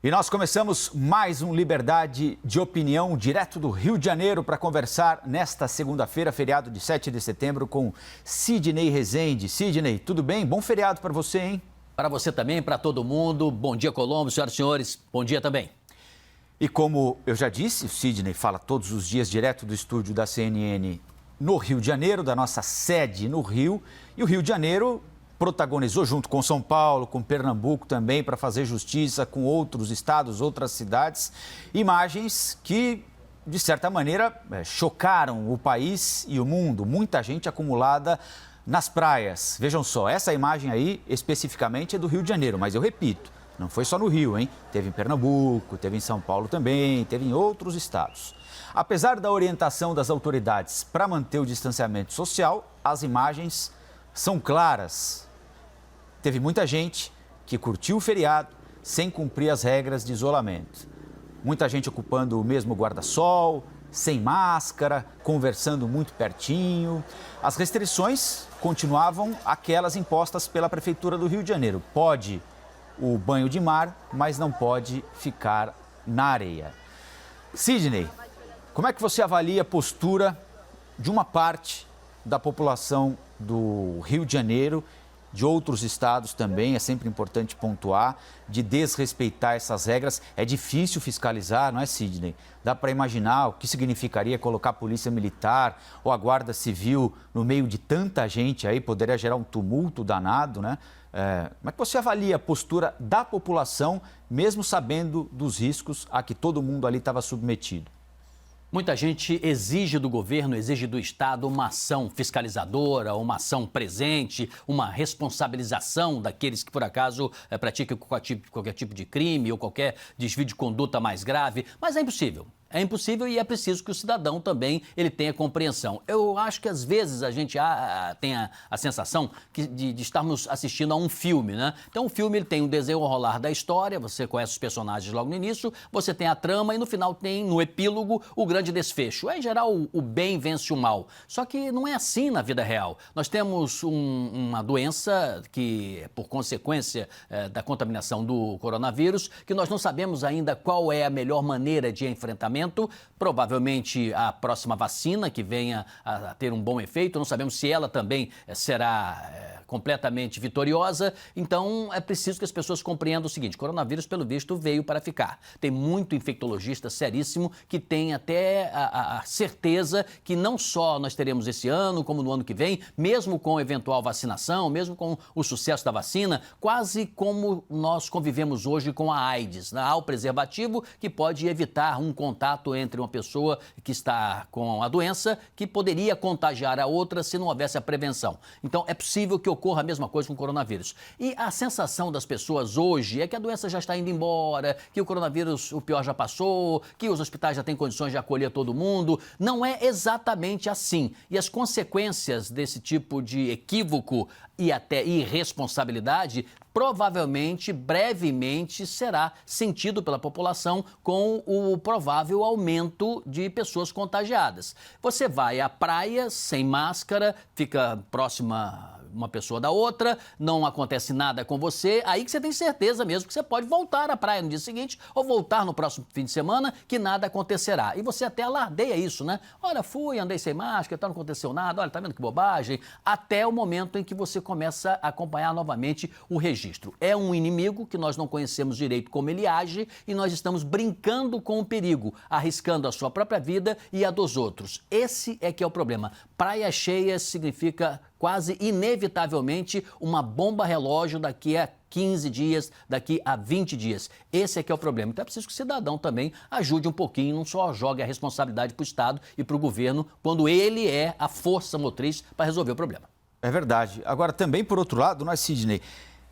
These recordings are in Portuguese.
E nós começamos mais um Liberdade de Opinião, direto do Rio de Janeiro, para conversar nesta segunda-feira, feriado de 7 de setembro, com Sidney Rezende. Sidney, tudo bem? Bom feriado para você, hein? Para você também, para todo mundo. Bom dia, Colombo, senhoras e senhores. Bom dia também. E como eu já disse, o Sidney fala todos os dias direto do estúdio da CNN no Rio de Janeiro, da nossa sede no Rio. E o Rio de Janeiro protagonizou, junto com São Paulo, com Pernambuco também, para fazer justiça com outros estados, outras cidades, imagens que, de certa maneira, chocaram o país e o mundo. Muita gente acumulada nas praias. Vejam só, essa imagem aí, especificamente, é do Rio de Janeiro, mas eu repito, não foi só no Rio, hein? Teve em Pernambuco, teve em São Paulo também, teve em outros estados. Apesar da orientação das autoridades para manter o distanciamento social, as imagens são claras. Teve muita gente que curtiu o feriado sem cumprir as regras de isolamento. Muita gente ocupando o mesmo guarda-sol, sem máscara, conversando muito pertinho. As restrições continuavam aquelas impostas pela Prefeitura do Rio de Janeiro. Pode o banho de mar, mas não pode ficar na areia. Sidney, como é que você avalia a postura de uma parte da população do Rio de Janeiro, de outros estados também, é sempre importante pontuar, de desrespeitar essas regras? É difícil fiscalizar, não é, Sidney? Dá para imaginar o que significaria colocar a polícia militar ou a guarda civil no meio de tanta gente aí, poderia gerar um tumulto danado, né? Como é que você avalia a postura da população, mesmo sabendo dos riscos a que todo mundo ali estava submetido? Muita gente exige do governo, exige do Estado uma ação fiscalizadora, uma ação presente, uma responsabilização daqueles que, por acaso, praticam qualquer tipo de crime ou qualquer desvio de conduta mais grave, mas é impossível. É impossível e é preciso que o cidadão também ele tenha compreensão. Eu acho que às vezes a gente tem a sensação de estarmos assistindo a um filme, né? Então o filme ele tem um desenrolar da história, você conhece os personagens logo no início, você tem a trama e no final tem, no epílogo, o grande desfecho. Em geral, o bem vence o mal. Só que não é assim na vida real. Nós temos uma doença que, por consequência da contaminação do coronavírus, que nós não sabemos ainda qual é a melhor maneira de enfrentamento. Provavelmente a próxima vacina que venha a ter um bom efeito, não sabemos se ela também será completamente vitoriosa, então é preciso que as pessoas compreendam o seguinte: o coronavírus, pelo visto, veio para ficar. Tem muito infectologista seríssimo que tem até a certeza que não só nós teremos esse ano, como no ano que vem, mesmo com eventual vacinação, mesmo com o sucesso da vacina, quase como nós convivemos hoje com a AIDS, né? Há o preservativo que pode evitar um contato entre uma pessoa que está com a doença que poderia contagiar a outra se não houvesse a prevenção. Então, é possível que ocorra a mesma coisa com o coronavírus. E a sensação das pessoas hoje é que a doença já está indo embora, que o coronavírus, o pior já passou, que os hospitais já têm condições de acolher todo mundo. Não é exatamente assim. E as consequências desse tipo de equívoco e até irresponsabilidade provavelmente, brevemente, será sentido pela população com o provável aumento de pessoas contagiadas. Você vai à praia sem máscara, fica próxima uma pessoa da outra, não acontece nada com você, aí que você tem certeza mesmo que você pode voltar à praia no dia seguinte ou voltar no próximo fim de semana, que nada acontecerá. E você até alardeia isso, né? Olha, fui, andei sem máscara, não aconteceu nada, olha, tá vendo que bobagem? Até o momento em que você começa a acompanhar novamente o registro. É um inimigo que nós não conhecemos direito como ele age e nós estamos brincando com o perigo, arriscando a sua própria vida e a dos outros. Esse é que é o problema. Praia cheia significa quase inevitavelmente uma bomba relógio daqui a 15 dias, daqui a 20 dias. Esse é que é o problema. Então é preciso que o cidadão também ajude um pouquinho, não só jogue a responsabilidade para o Estado e para o governo, quando ele é a força motriz para resolver o problema. É verdade. Agora, também, por outro lado, nós, Sidney,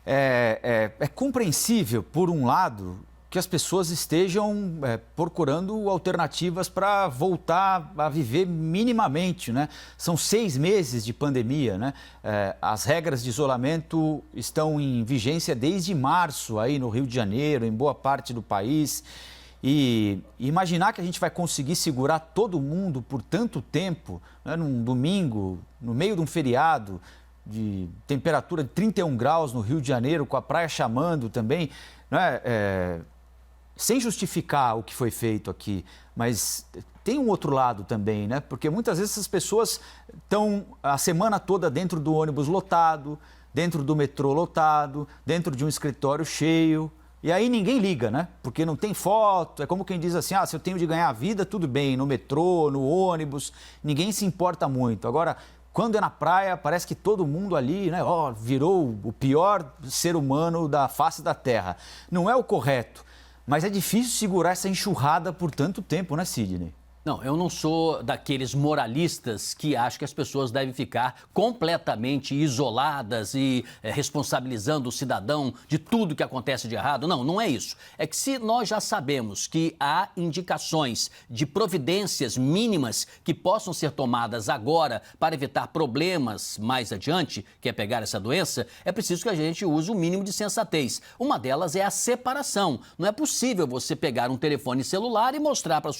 é compreensível, por um lado, que as pessoas estejam procurando alternativas para voltar a viver minimamente, né? São 6 meses de pandemia, né? As regras de isolamento estão em vigência desde março aí no Rio de Janeiro, em boa parte do país. E imaginar que a gente vai conseguir segurar todo mundo por tanto tempo, né? Num domingo, no meio de um feriado, de temperatura de 31 graus no Rio de Janeiro, com a praia chamando também, né? sem justificar o que foi feito aqui, mas tem um outro lado também, né? Porque muitas vezes essas pessoas estão a semana toda dentro do ônibus lotado, dentro do metrô lotado, dentro de um escritório cheio. E aí ninguém liga, né? Porque não tem foto, é como quem diz assim, se eu tenho de ganhar a vida, tudo bem, no metrô, no ônibus, ninguém se importa muito. Agora, quando é na praia, parece que todo mundo ali, né, virou o pior ser humano da face da Terra. Não é o correto, mas é difícil segurar essa enxurrada por tanto tempo, né, Sidney? Não, eu não sou daqueles moralistas que acham que as pessoas devem ficar completamente isoladas e responsabilizando o cidadão de tudo que acontece de errado. Não, não é isso. É que se nós já sabemos que há indicações de providências mínimas que possam ser tomadas agora para evitar problemas mais adiante, que é pegar essa doença, é preciso que a gente use o mínimo de sensatez. Uma delas é a separação. Não é possível você pegar um telefone celular e mostrar para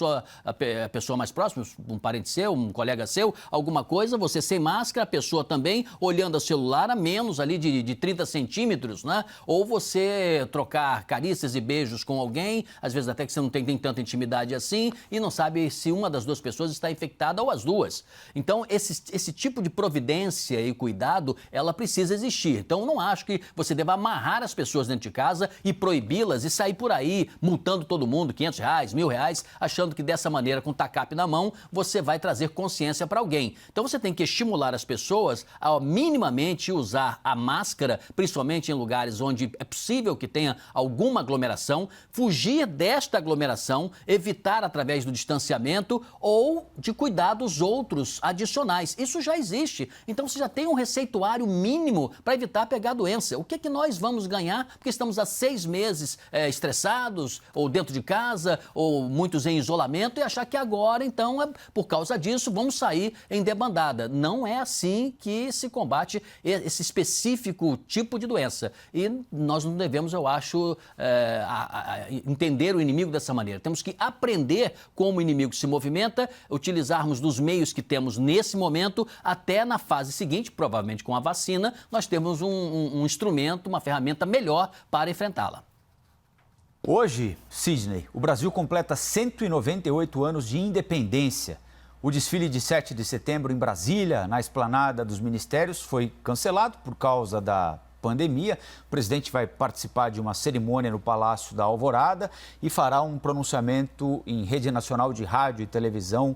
a pessoa mais próxima, um parente seu, um colega seu, alguma coisa, você sem máscara, a pessoa também olhando o celular a menos ali de 30 centímetros, né? Ou você trocar carícias e beijos com alguém, às vezes até que você não tem tanta intimidade assim e não sabe se uma das duas pessoas está infectada ou as duas. Então, esse tipo de providência e cuidado, ela precisa existir. Então, não acho que você deva amarrar as pessoas dentro de casa e proibi-las e sair por aí multando todo mundo, R$500, R$1.000, achando que dessa maneira, com TACAP na mão, você vai trazer consciência para alguém. Então você tem que estimular as pessoas a minimamente usar a máscara, principalmente em lugares onde é possível que tenha alguma aglomeração, fugir desta aglomeração, evitar através do distanciamento ou de cuidados outros adicionais. Isso já existe. Então você já tem um receituário mínimo para evitar pegar a doença. O que é que nós vamos ganhar? Porque estamos há 6 meses estressados, ou dentro de casa, ou muitos em isolamento, e achar que agora, então, por causa disso, vamos sair em debandada. Não é assim que se combate esse específico tipo de doença. E nós não devemos, eu acho, entender o inimigo dessa maneira. Temos que aprender como o inimigo se movimenta, utilizarmos dos meios que temos nesse momento, até na fase seguinte, provavelmente com a vacina, nós temos um instrumento, uma ferramenta melhor para enfrentá-la. Hoje, Sidney, o Brasil completa 198 anos de independência. O desfile de 7 de setembro em Brasília, na esplanada dos ministérios, foi cancelado por causa da pandemia. O presidente vai participar de uma cerimônia no Palácio da Alvorada e fará um pronunciamento em rede nacional de rádio e televisão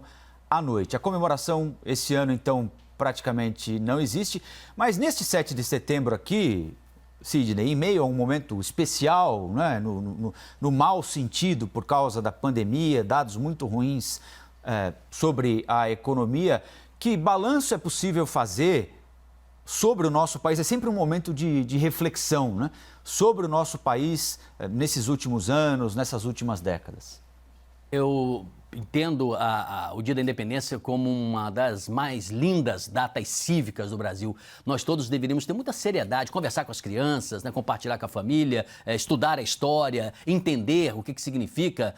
à noite. A comemoração esse ano, então, praticamente não existe, mas neste 7 de setembro aqui, Sidney, em meio a um momento especial, né, no mau sentido por causa da pandemia, dados muito ruins sobre a economia, que balanço é possível fazer sobre o nosso país? É sempre um momento de reflexão, né, sobre o nosso país nesses últimos anos, nessas últimas décadas. Eu entendo o Dia da Independência como uma das mais lindas datas cívicas do Brasil. Nós todos deveríamos ter muita seriedade, conversar com as crianças, né, compartilhar com a família, estudar a história, entender o que significa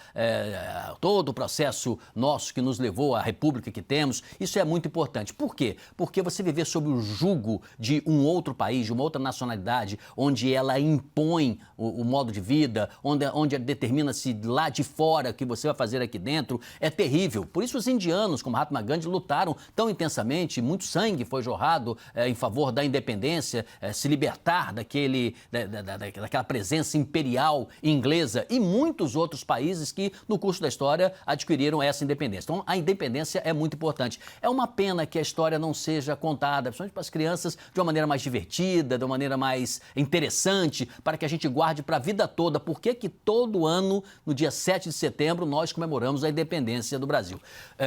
todo o processo nosso que nos levou à república que temos. Isso é muito importante. Por quê? Porque você viver sob o jugo de um outro país, de uma outra nacionalidade, onde ela impõe o modo de vida, onde determina-se lá de fora o que você vai fazer aqui dentro, é terrível. Por isso os indianos, como Mahatma Gandhi, lutaram tão intensamente, muito sangue foi jorrado em favor da independência, se libertar daquela presença imperial inglesa, e muitos outros países que, no curso da história, adquiriram essa independência. Então, a independência é muito importante. É uma pena que a história não seja contada, principalmente para as crianças, de uma maneira mais divertida, de uma maneira mais interessante, para que a gente guarde para a vida toda. Por que todo ano, no dia 7 de setembro, nós comemoramos a independência do Brasil?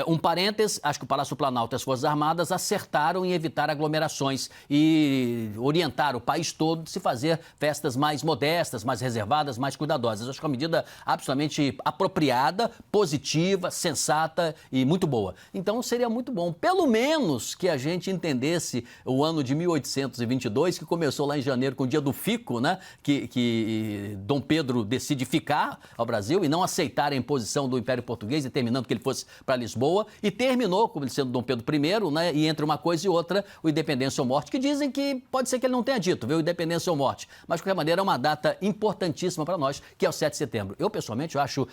Um parênteses, acho que o Palácio Planalto e as Forças Armadas acertaram em evitar aglomerações e orientar o país todo de se fazer festas mais modestas, mais reservadas, mais cuidadosas. Acho que é uma medida absolutamente apropriada, positiva, sensata e muito boa. Então seria muito bom, pelo menos, que a gente entendesse o ano de 1822, que começou lá em janeiro com o dia do fico, né? Que Dom Pedro decide ficar ao Brasil e não aceitar a imposição do Império Português e ter determinando que ele fosse para Lisboa, e terminou como ele sendo Dom Pedro I, né? E entre uma coisa e outra, o Independência ou Morte, que dizem que pode ser que ele não tenha dito, viu? Independência ou Morte. Mas, de qualquer maneira, é uma data importantíssima para nós, que é o 7 de setembro. Eu, pessoalmente, eu acho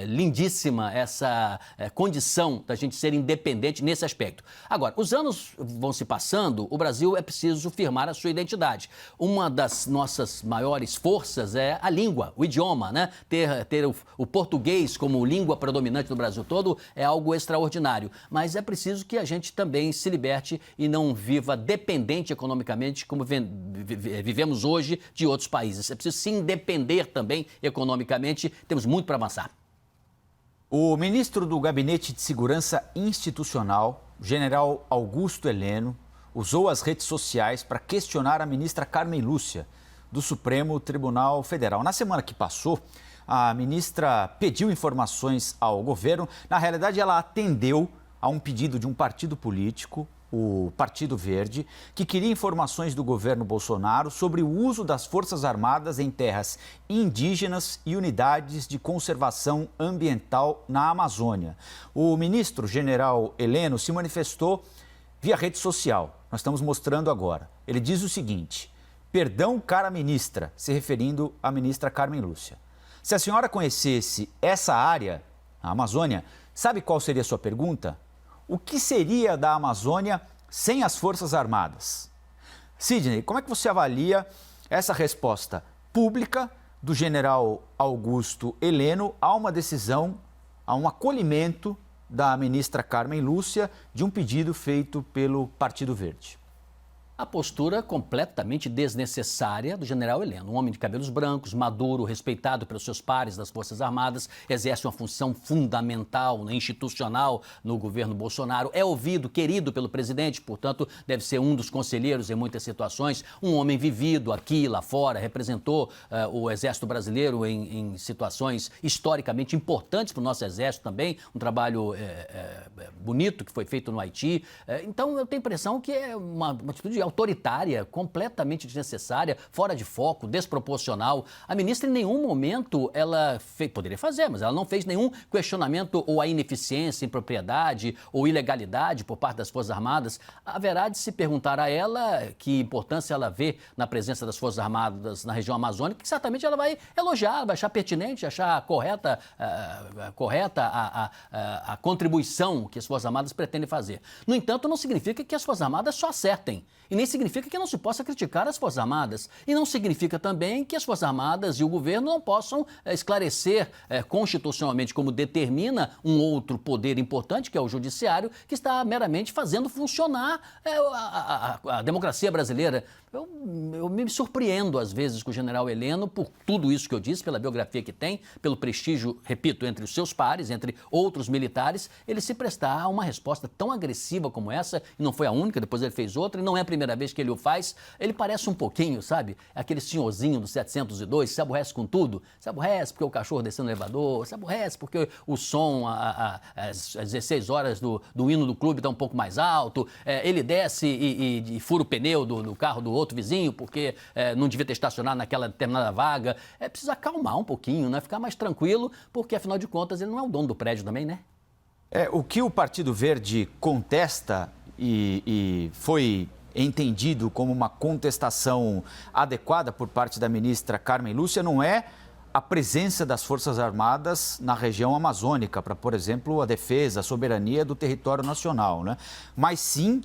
lindíssima essa condição da gente ser independente nesse aspecto. Agora, os anos vão se passando, o Brasil é preciso firmar a sua identidade. Uma das nossas maiores forças é a língua, o idioma, né? Ter o português como língua predominante no Brasil todo é algo extraordinário. Mas é preciso que a gente também se liberte e não viva dependente economicamente como vivemos hoje de outros países. É preciso se independer também economicamente. Temos muito para avançar. O ministro do Gabinete de Segurança Institucional, general Augusto Heleno, usou as redes sociais para questionar a ministra Carmen Lúcia, do Supremo Tribunal Federal. Na semana que passou, a ministra pediu informações ao governo. Na realidade, ela atendeu a um pedido de um partido político, o Partido Verde, que queria informações do governo Bolsonaro sobre o uso das Forças Armadas em terras indígenas e unidades de conservação ambiental na Amazônia. O ministro general Heleno se manifestou via rede social. Nós estamos mostrando agora. Ele diz o seguinte: perdão, cara ministra, se referindo à ministra Carmen Lúcia. Se a senhora conhecesse essa área, a Amazônia, sabe qual seria a sua pergunta? O que seria da Amazônia sem as Forças Armadas? Sidney, como é que você avalia essa resposta pública do general Augusto Heleno a uma decisão, a um acolhimento da ministra Carmen Lúcia de um pedido feito pelo Partido Verde? A postura completamente desnecessária do general Heleno, um homem de cabelos brancos, maduro, respeitado pelos seus pares das Forças Armadas, exerce uma função fundamental, institucional no governo Bolsonaro, é ouvido, querido pelo presidente, portanto, deve ser um dos conselheiros em muitas situações, um homem vivido aqui, lá fora, representou o Exército Brasileiro em situações historicamente importantes para o nosso Exército também, um trabalho bonito que foi feito no Haiti. Então, eu tenho a impressão que é uma atitude autoritária, completamente desnecessária, fora de foco, desproporcional. A ministra, em nenhum momento, ela poderia fazer, mas ela não fez nenhum questionamento ou a ineficiência, impropriedade ou ilegalidade por parte das Forças Armadas. Haverá de se perguntar a ela que importância ela vê na presença das Forças Armadas na região amazônica, que certamente ela vai elogiar, vai achar pertinente, achar correta a contribuição que as Forças Armadas pretendem fazer. No entanto, não significa que as Forças Armadas só acertem. E nem significa que não se possa criticar as Forças Armadas. E não significa também que as Forças Armadas e o governo não possam esclarecer constitucionalmente, como determina um outro poder importante, que é o judiciário, que está meramente fazendo funcionar a democracia brasileira. Eu me surpreendo, às vezes, com o general Heleno por tudo isso que eu disse, pela biografia que tem, pelo prestígio, repito, entre os seus pares, entre outros militares, ele se prestar a uma resposta tão agressiva como essa, e não foi a única, depois ele fez outra, e não é a primeira vez que ele o faz. Ele parece um pouquinho, sabe, aquele senhorzinho do 702, se aborrece com tudo, se aborrece porque o cachorro desceu no elevador, se aborrece porque o som às 16 horas do hino do clube está um pouco mais alto, ele desce e fura o pneu do carro do outro vizinho porque não devia ter estacionado naquela determinada vaga. Precisa acalmar um pouquinho, né? Ficar mais tranquilo, porque afinal de contas ele não é o dono do prédio também, né? O que o Partido Verde contesta e foi entendido como uma contestação adequada por parte da ministra Carmen Lúcia não é a presença das Forças Armadas na região amazônica para, por exemplo, a defesa, a soberania do território nacional, né? Mas sim,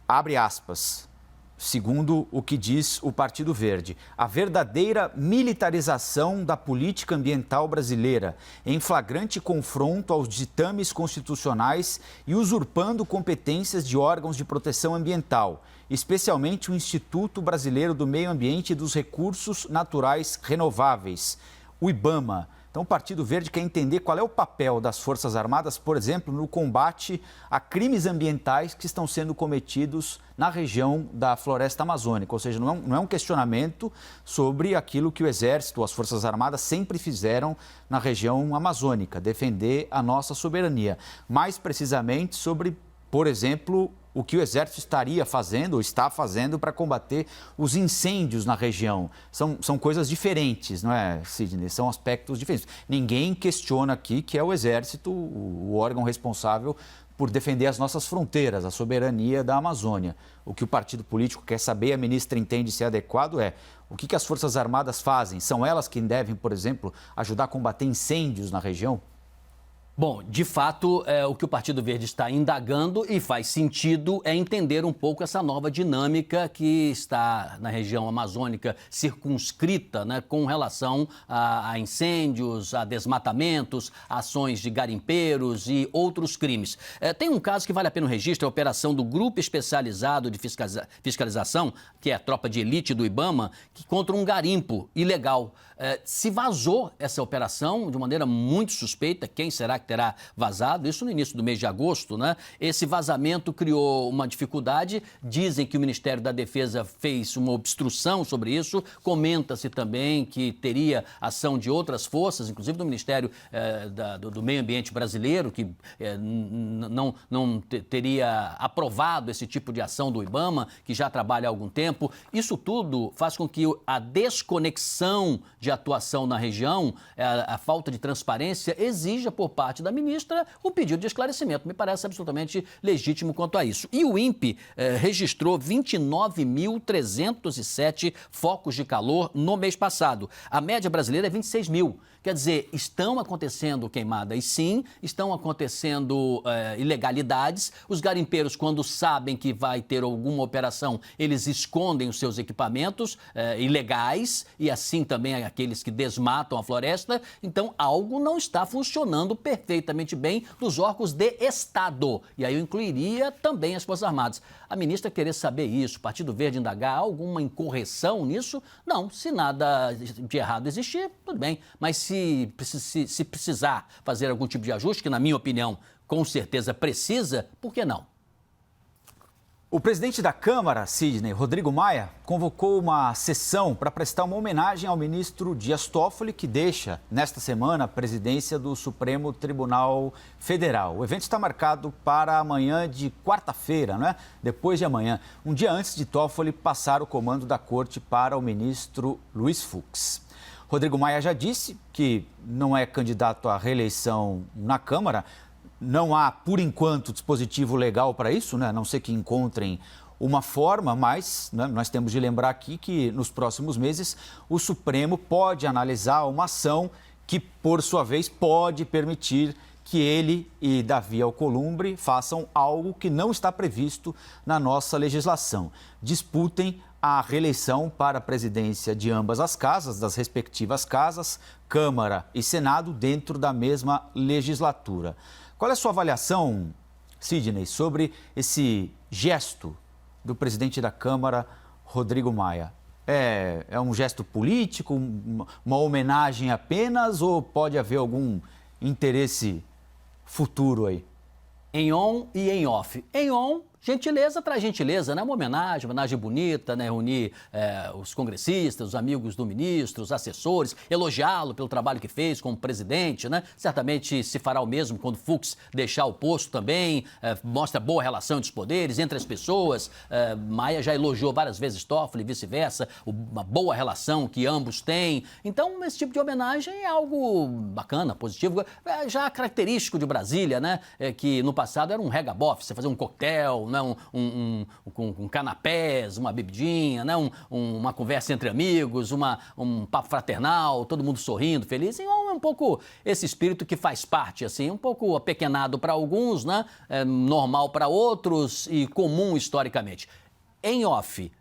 abre aspas, segundo o que diz o Partido Verde, a verdadeira militarização da política ambiental brasileira, em flagrante confronto aos ditames constitucionais e usurpando competências de órgãos de proteção ambiental, especialmente o Instituto Brasileiro do Meio Ambiente e dos Recursos Naturais Renováveis, o IBAMA. Então, o Partido Verde quer entender qual é o papel das Forças Armadas, por exemplo, no combate a crimes ambientais que estão sendo cometidos na região da floresta amazônica. Ou seja, não é um questionamento sobre aquilo que o Exército, as Forças Armadas sempre fizeram na região amazônica, defender a nossa soberania. Mais precisamente sobre, por exemplo, o que o Exército estaria fazendo ou está fazendo para combater os incêndios na região. São coisas diferentes, não é, Sidney? São aspectos diferentes. Ninguém questiona aqui que é o Exército o órgão responsável por defender as nossas fronteiras, a soberania da Amazônia. O que o partido político quer saber e a ministra entende ser adequado é o que as Forças Armadas fazem? São elas quem devem, por exemplo, ajudar a combater incêndios na região? Bom, de fato, o que o Partido Verde está indagando e faz sentido é entender um pouco essa nova dinâmica que está na região amazônica circunscrita, né, com relação a incêndios, a desmatamentos, a ações de garimpeiros e outros crimes. Tem um caso que vale a pena o registro, a operação do Grupo Especializado de Fiscalização, que é a tropa de elite do IBAMA, que contra um garimpo ilegal. Se vazou essa operação de maneira muito suspeita, quem será que terá vazado? Isso no início do mês de agosto, né? Esse vazamento criou uma dificuldade. Dizem que o Ministério da Defesa fez uma obstrução sobre isso. Comenta-se também que teria ação de outras forças, inclusive do Ministério do Meio Ambiente brasileiro, que não teria aprovado esse tipo de ação do IBAMA, que já trabalha há algum tempo. Isso tudo faz com que a desconexão de atuação na região, a falta de transparência, exija por parte da ministra o pedido de esclarecimento. Me parece absolutamente legítimo quanto a isso. E o INPE registrou 29.307 focos de calor no mês passado. A média brasileira é 26 mil. Quer dizer, estão acontecendo queimadas e sim, estão acontecendo ilegalidades. Os garimpeiros, quando sabem que vai ter alguma operação, eles escondem os seus equipamentos ilegais e assim também aqueles que desmatam a floresta. Então, algo não está funcionando perfeitamente bem nos órgãos de Estado. E aí eu incluiria também as Forças Armadas. A ministra querer saber isso, o Partido Verde indagar alguma incorreção nisso? Não, se nada de errado existir, tudo bem. Mas se precisar fazer algum tipo de ajuste, que na minha opinião com certeza precisa, por que não? O presidente da Câmara, Sidney, Rodrigo Maia, convocou uma sessão para prestar uma homenagem ao ministro Dias Toffoli, que deixa, nesta semana, a presidência do Supremo Tribunal Federal. O evento está marcado para amanhã de quarta-feira, não é? Depois de amanhã, um dia antes de Toffoli passar o comando da corte para o ministro Luiz Fux. Rodrigo Maia já disse que não é candidato à reeleição na Câmara. Não há, por enquanto, dispositivo legal para isso, né? A não ser que encontrem uma forma, mas nós temos de lembrar aqui que nos próximos meses o Supremo pode analisar uma ação que, por sua vez, pode permitir que ele e Davi Alcolumbre façam algo que não está previsto na nossa legislação. Disputem a reeleição para a presidência de ambas as casas, das respectivas casas, Câmara e Senado, dentro da mesma legislatura. Qual é a sua avaliação, Sidney, sobre esse gesto do presidente da Câmara, Rodrigo Maia? É um gesto político, uma homenagem apenas, ou pode haver algum interesse futuro aí? Em on e em off. Em on, gentileza traz gentileza, né? Uma homenagem bonita, né? Reunir os congressistas, os amigos do ministro, os assessores, elogiá-lo pelo trabalho que fez como presidente, né? Certamente se fará o mesmo quando Fux deixar o posto também, mostra boa relação entre os poderes, entre as pessoas. Maia já elogiou várias vezes Toffoli e vice-versa, uma boa relação que ambos têm. Então, esse tipo de homenagem é algo bacana, positivo, já característico de Brasília, né? Que no passado era um regabof, você fazia um coquetel, né? Com canapés, uma bebidinha, né? Uma conversa entre amigos, um papo fraternal, todo mundo sorrindo, feliz. E é um pouco esse espírito que faz parte, assim, um pouco apequenado para alguns, né? Normal para outros e comum historicamente. Em off,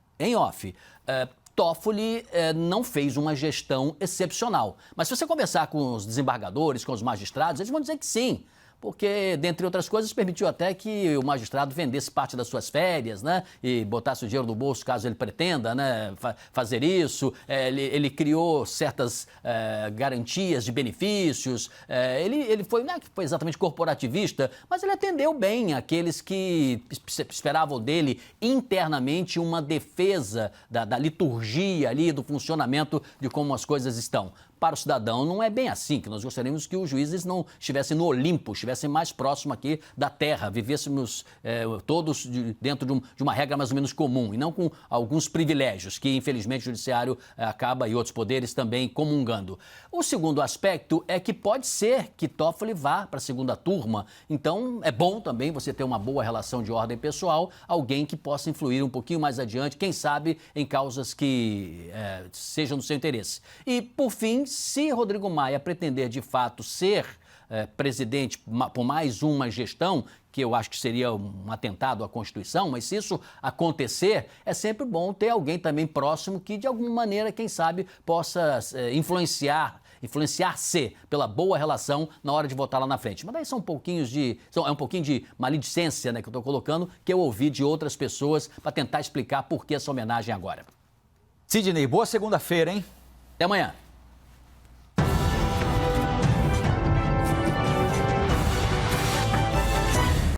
Toffoli não fez uma gestão excepcional. Mas se você conversar com os desembargadores, com os magistrados, eles vão dizer que sim. Porque, dentre outras coisas, permitiu até que o magistrado vendesse parte das suas férias, né? E botasse o dinheiro no bolso, caso ele pretenda, né? Fazer isso. Ele criou certas garantias de benefícios. Ele foi, não é que foi exatamente corporativista, mas ele atendeu bem aqueles que esperavam dele internamente uma defesa da liturgia ali, do funcionamento de como as coisas estão. para o cidadão não é bem assim, que nós gostaríamos que os juízes não estivessem no Olimpo, estivessem mais próximo aqui da terra, vivêssemos todos dentro de uma regra mais ou menos comum, e não com alguns privilégios que, infelizmente, o judiciário acaba e outros poderes também comungando. O segundo aspecto é que pode ser que Toffoli vá para a segunda turma, então é bom também você ter uma boa relação de ordem pessoal, alguém que possa influir um pouquinho mais adiante, quem sabe em causas que sejam do seu interesse. E, por fim, se Rodrigo Maia pretender de fato ser presidente por mais uma gestão, que eu acho que seria um atentado à Constituição, mas se isso acontecer, é sempre bom ter alguém também próximo que, de alguma maneira, quem sabe, possa influenciar-se pela boa relação na hora de votar lá na frente. Mas daí são um pouquinho de maledicência, né, que eu estou colocando, que eu ouvi de outras pessoas para tentar explicar por que essa homenagem agora. Sidney, boa segunda-feira, hein? Até amanhã.